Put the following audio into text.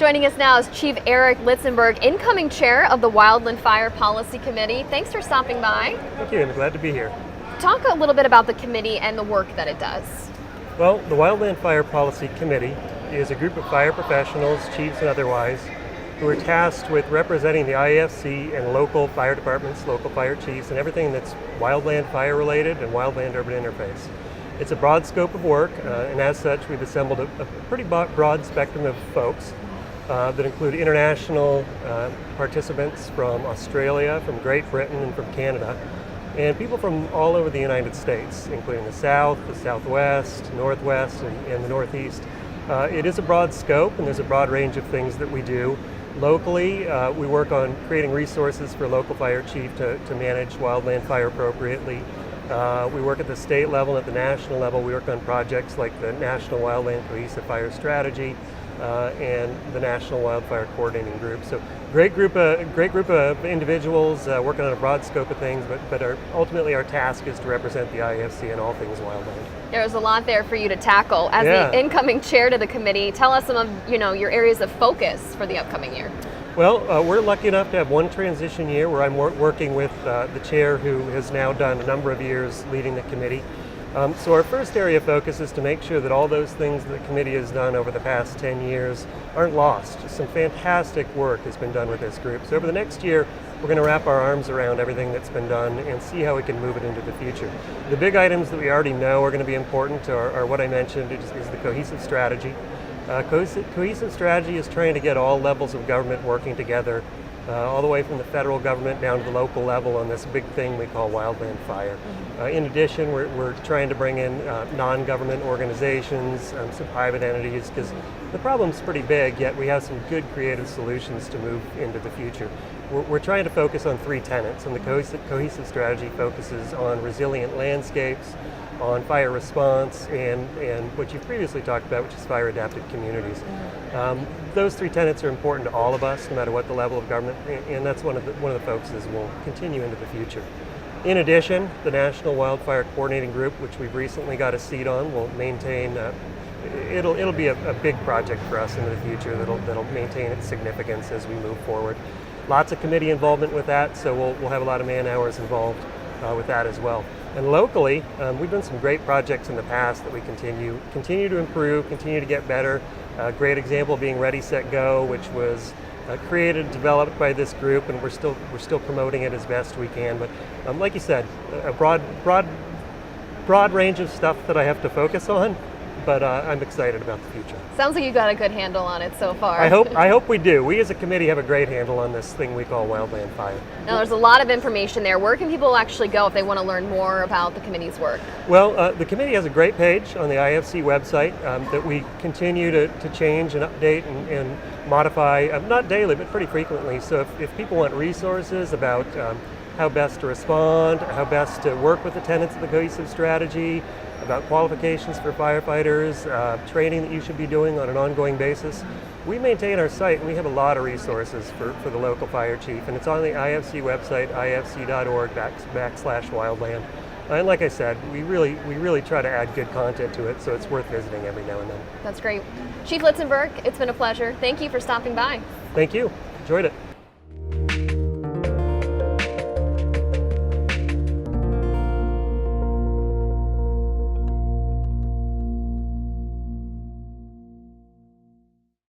Joining us now is Chief Erik Litzenberg, incoming chair of the Wildland Fire Policy Committee. Thanks for stopping by. Thank you, I'm glad to be here. Talk a little bit about the committee and the work that it does. Well, the Wildland Fire Policy Committee is a group of fire professionals, chiefs and otherwise, who are tasked with representing the IAFC and local fire departments, local fire chiefs, and everything that's wildland fire related and wildland urban interface. It's a broad scope of work, and as such, we've assembled a pretty broad spectrum of folks that include international participants from Australia, from Great Britain, and from Canada, and people from all over the United States, including the South, the Southwest, Northwest, and the Northeast. It is a broad scope, and there's a broad range of things that we do. Locally, we work on creating resources for local fire chief to manage wildland fire appropriately. We work at the state level and at the national level. We work on projects like the National Wildland Cohesive Fire Strategy and the National Wildfire Coordinating Group. So great group of individuals working on a broad scope of things, but ultimately our task is to represent the IAFC in all things wildland. There's a lot there for you to tackle. As the incoming chair to the committee, tell us some of your areas of focus for the upcoming year. Well, we're lucky enough to have one transition year where I'm working with the chair who has now done a number of years leading the committee. So our first area of focus is to make sure that all those things that the committee has done over the past 10 years aren't lost. Some fantastic work has been done with this group. So over the next year, we're going to wrap our arms around everything that's been done and see how we can move it into the future. The big items that we already know are going to be important are what I mentioned, is the cohesive strategy. Cohesive strategy is trying to get all levels of government working together, all the way from the federal government down to the local level on this big thing we call wildland fire. In addition, we're trying to bring in non-government organizations, some private entities, because the problem's pretty big, yet we have some good creative solutions to move into the future. We're trying to focus on three tenets, and the cohesive strategy focuses on resilient landscapes, on fire response, and what you've previously talked about, which is fire adapted communities. Those three tenets are important to all of us, no matter what the level of government, and that's one of the focuses we'll continue into the future. In addition, the National Wildfire Coordinating Group, which we've recently got a seat on, will maintain. It'll be a big project for us into the future that'll maintain its significance as we move forward. Lots of committee involvement with that, so we'll have a lot of man hours involved with that as well. And locally, we've done some great projects in the past that we continue to improve, continue to get better. A great example being Ready, Set, Go, which was created, developed by this group, and we're still promoting it as best we can. But like you said, a broad range of stuff that I have to focus on. But I'm excited about the future. Sounds like you got a good handle on it so far. I hope we do. We as a committee have a great handle on this thing we call wildland fire. Now there's a lot of information there. Where can people actually go if they want to learn more about the committee's work? Well, the committee has a great page on the IAFC website that we continue to change and update and modify, not daily, but pretty frequently. So if people want resources about how best to respond, how best to work with the tenets of the cohesive strategy, about qualifications for firefighters, training that you should be doing on an ongoing basis. We maintain our site, and we have a lot of resources for the local fire chief, and it's on the IAFC website, ifc.org/wildland. And like I said, we really try to add good content to it, so it's worth visiting every now and then. That's great. Chief Litzenberg, it's been a pleasure. Thank you for stopping by. Thank you. Enjoyed it.